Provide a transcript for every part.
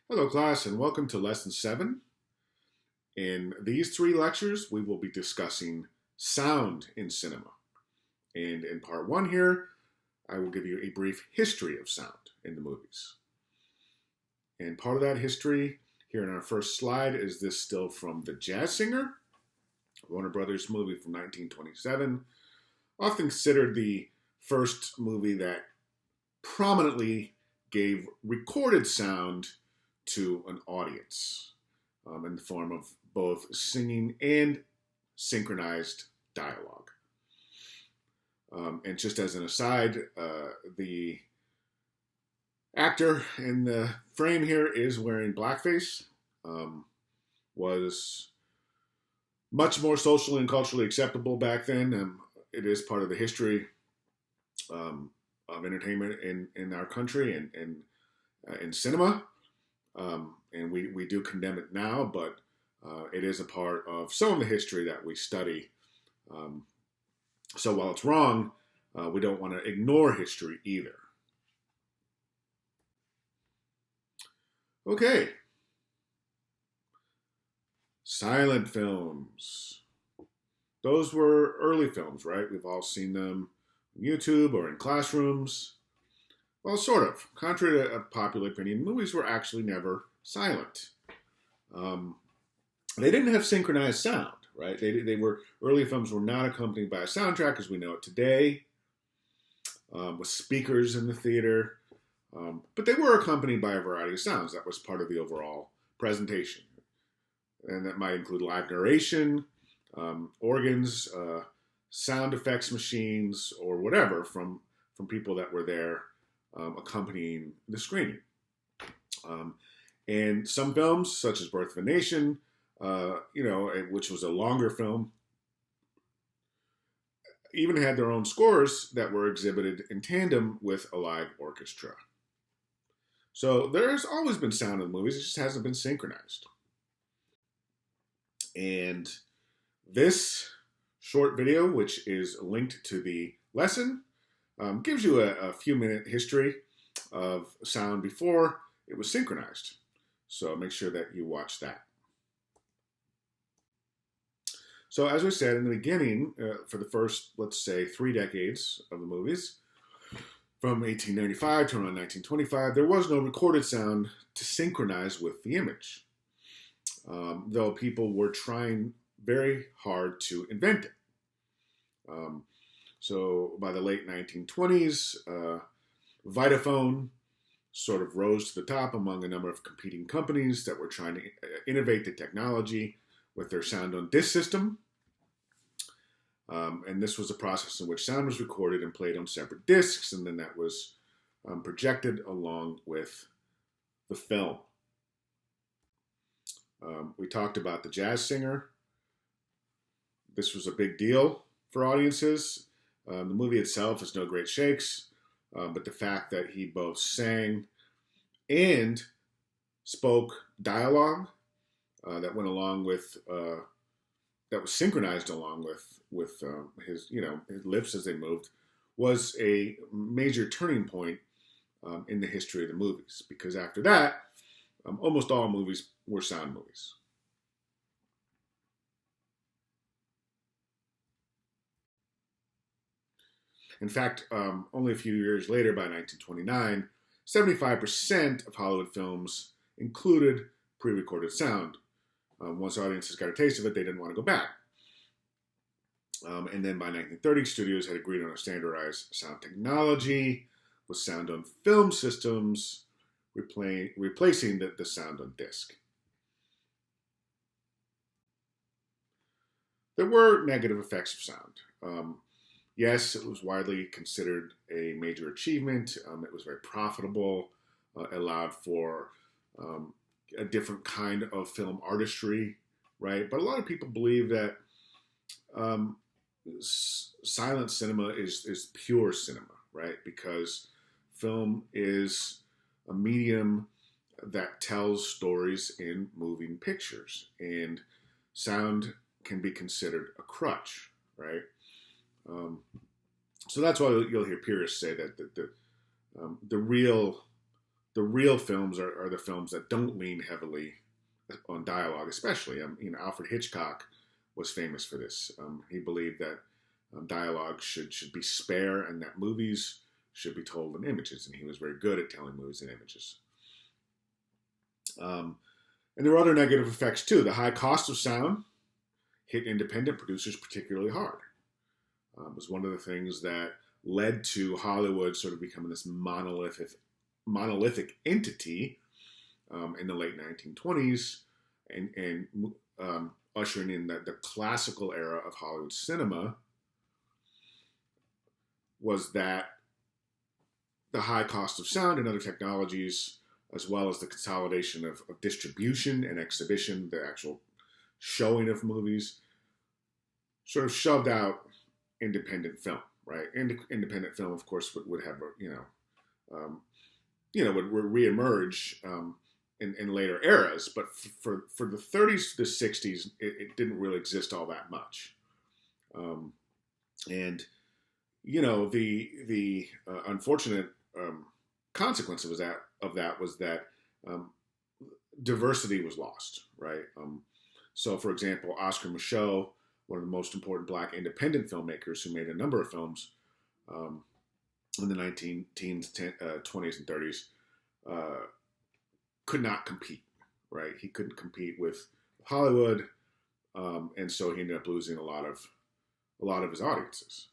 Hello, class, and welcome to Lesson 7. In these 3 lectures, we will be discussing sound in cinema. And in part 1 here, I will give you a brief history of sound in the movies. And part of that history, here in our first slide, is this still from The Jazz Singer, Warner Brothers movie from 1927, often considered the first movie that prominently gave recorded sound to an audience in the form of both singing and synchronized dialogue. And just as an aside, the actor in the frame here is wearing blackface, was much more socially and culturally acceptable back then. It is part of the history of entertainment in our country and in cinema. And we do condemn it now, but it is a part of some of the history that we study. So while it's wrong, we don't want to ignore history either. Okay. Silent films. Those were early films, right? We've all seen them on YouTube or in classrooms. Well, sort of. Contrary to popular opinion, movies were actually never silent. They didn't have synchronized sound, right? Early films were not accompanied by a soundtrack as we know it today, with speakers in the theater. But they were accompanied by a variety of sounds. That was part of the overall presentation. And that might include live narration, organs, sound effects machines, or whatever from people that were there accompanying the screening. And some films, such as Birth of a Nation, which was a longer film, even had their own scores that were exhibited in tandem with a live orchestra. So there's always been sound in movies, it just hasn't been synchronized. And this short video, which is linked to the lesson, gives you a few-minute history of sound before it was synchronized. So make sure that you watch that. So as we said in the beginning, for the first, let's say, 3 decades of the movies, from 1895 to around 1925, there was no recorded sound to synchronize with the image, though people were trying very hard to invent it. So by the late 1920s, Vitaphone sort of rose to the top among a number of competing companies that were trying to innovate the technology with their sound on disc system. And this was a process in which sound was recorded and played on separate discs, and then that was projected along with the film. We talked about The Jazz Singer. This was a big deal for audiences. The movie itself is no great shakes, but the fact that he both sang and spoke dialogue that went along with, that was synchronized along with his lips as they moved, was a major turning point in the history of the movies. Because after that, almost all movies were sound movies. In fact, only a few years later, by 1929, 75% of Hollywood films included pre-recorded sound. Once audiences got a taste of it, they didn't want to go back. And then by 1930, studios had agreed on a standardized sound technology with sound on film systems, replacing the sound on disc. There were negative effects of sound. Yes, it was widely considered a major achievement. It was very profitable, allowed for a different kind of film artistry, right? But a lot of people believe that silent cinema is pure cinema, right? Because film is a medium that tells stories in moving pictures, and sound can be considered a crutch, right? So that's why you'll hear purists say that the real the real films are the films that don't lean heavily on dialogue, especially. Alfred Hitchcock was famous for this. He believed that dialogue should be spare and that movies should be told in images, and he was very good at telling movies in images. And there were other negative effects too. The high cost of sound hit independent producers particularly hard. It was one of the things that led to Hollywood sort of becoming this monolithic entity in the late 1920s and ushering in the classical era of Hollywood cinema. Was that the high cost of sound and other technologies, as well as the consolidation of distribution and exhibition, the actual showing of movies, sort of shoved out independent film, right? Independent film, of course, would have, would reemerge in later eras, but for the 30s to the 60s, it didn't really exist all that much. The unfortunate consequence of that was that diversity was lost, right? So, for example, Oscar Micheaux, one of the most important Black independent filmmakers who made a number of films in the 19-teens, 20s, and 30s, could not compete, right? He couldn't compete with Hollywood, and so he ended up losing a lot of his audiences.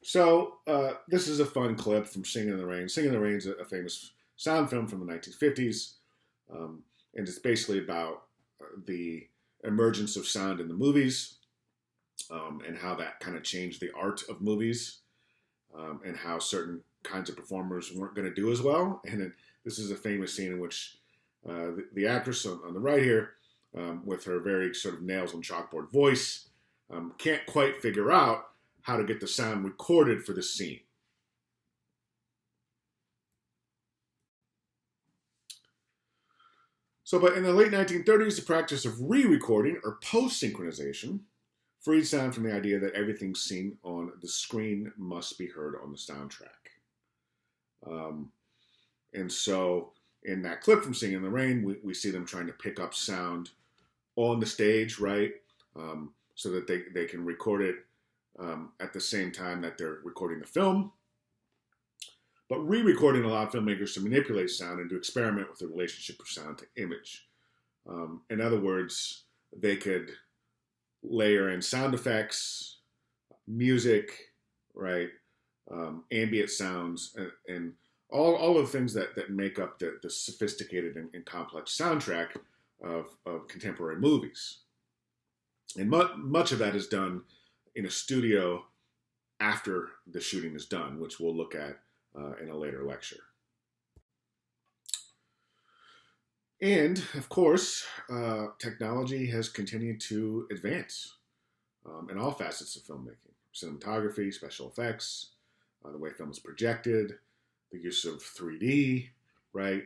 So this is a fun clip from Singing in the Rain. Singing in the Rain is a famous sound film from the 1950s, and it's basically about the emergence of sound in the movies and how that kind of changed the art of movies and how certain kinds of performers weren't going to do as well. And this is a famous scene in which the actress on the right here, with her very sort of nails on chalkboard voice, can't quite figure out how to get the sound recorded for the scene. But in the late 1930s, the practice of re-recording or post-synchronization freed sound from the idea that everything seen on the screen must be heard on the soundtrack. And so in that clip from Singing in the Rain, we see them trying to pick up sound on the stage, right? So that they can record it at the same time that they're recording the film. But re-recording allowed filmmakers to manipulate sound and to experiment with the relationship of sound to image. In other words, they could layer in sound effects, music, right, ambient sounds, and all of the things that make up the sophisticated and complex soundtrack of contemporary movies. And much of that is done in a studio after the shooting is done, which we'll look at in a later lecture. And, of course, technology has continued to advance in all facets of filmmaking. Cinematography, special effects, the way film is projected, the use of 3D, right?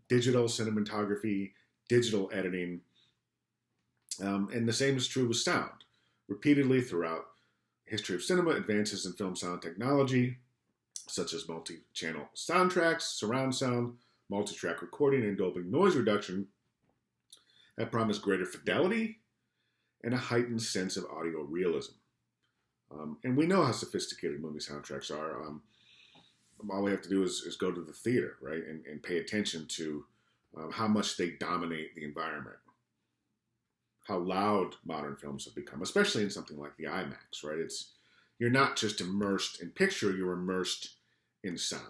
Digital cinematography, digital editing. And the same is true with sound. Repeatedly throughout the history of cinema, advances in film sound technology, such as multi-channel soundtracks, surround sound, multi-track recording, and Dolby noise reduction, have promised greater fidelity and a heightened sense of audio realism. And we know how sophisticated movie soundtracks are. All we have to do is go to the theater, right, and pay attention to how much they dominate the environment, how loud modern films have become, especially in something like the IMAX, right? You're not just immersed in picture, you're immersed in sound.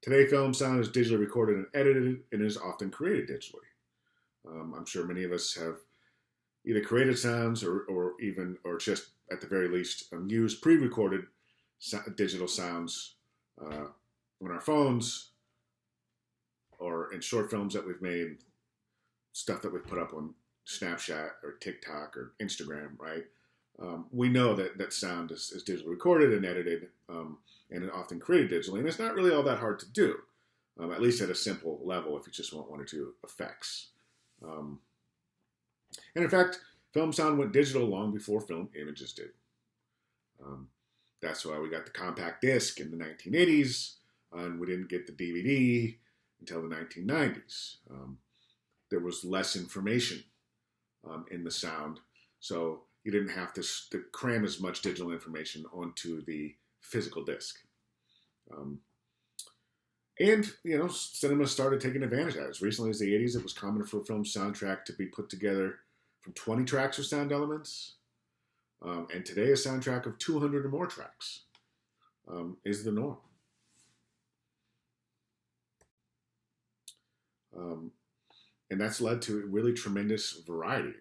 Today, film sound is digitally recorded and edited and is often created digitally. I'm sure many of us have either created sounds or just at the very least used pre-recorded digital sounds on our phones or in short films that we've made, stuff that we've put up on Snapchat or TikTok or Instagram, right? We know that sound is digitally recorded and edited and often created digitally, and it's not really all that hard to do, at least at a simple level if you just want one or two effects. And in fact, film sound went digital long before film images did. Um, that's why we got the compact disc in the 1980s, and we didn't get the DVD until the 1990s. There was less information in the sound, so you didn't have to cram as much digital information onto the physical disc. And, cinema started taking advantage of that. As recently as the 80s, it was common for a film soundtrack to be put together from 20 tracks of sound elements. And today, a soundtrack of 200 or more tracks is the norm. And that's led to really tremendous variety.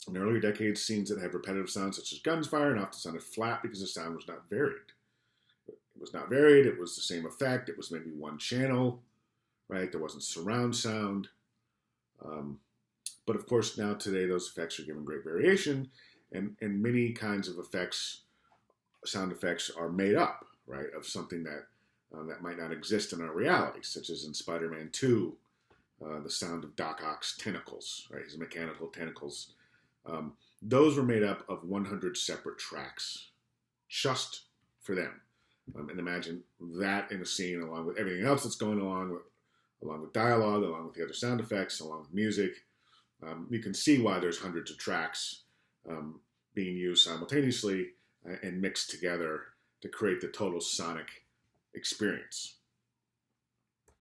In earlier decades, scenes that had repetitive sounds such as guns firing often sounded flat because the sound was not varied. It was not varied, it was the same effect, it was maybe one channel, right? There wasn't surround sound. But of course, now today, those effects are given great variation, and many kinds of effects, sound effects, are made up, right, of something that might not exist in our reality, such as in Spider-Man 2, the sound of Doc Ock's tentacles, right, his mechanical tentacles. Those were made up of 100 separate tracks, just for them. And imagine that in a scene along with everything else that's going along with dialogue, along with the other sound effects, along with music. You can see why there's hundreds of tracks being used simultaneously and mixed together to create the total sonic experience.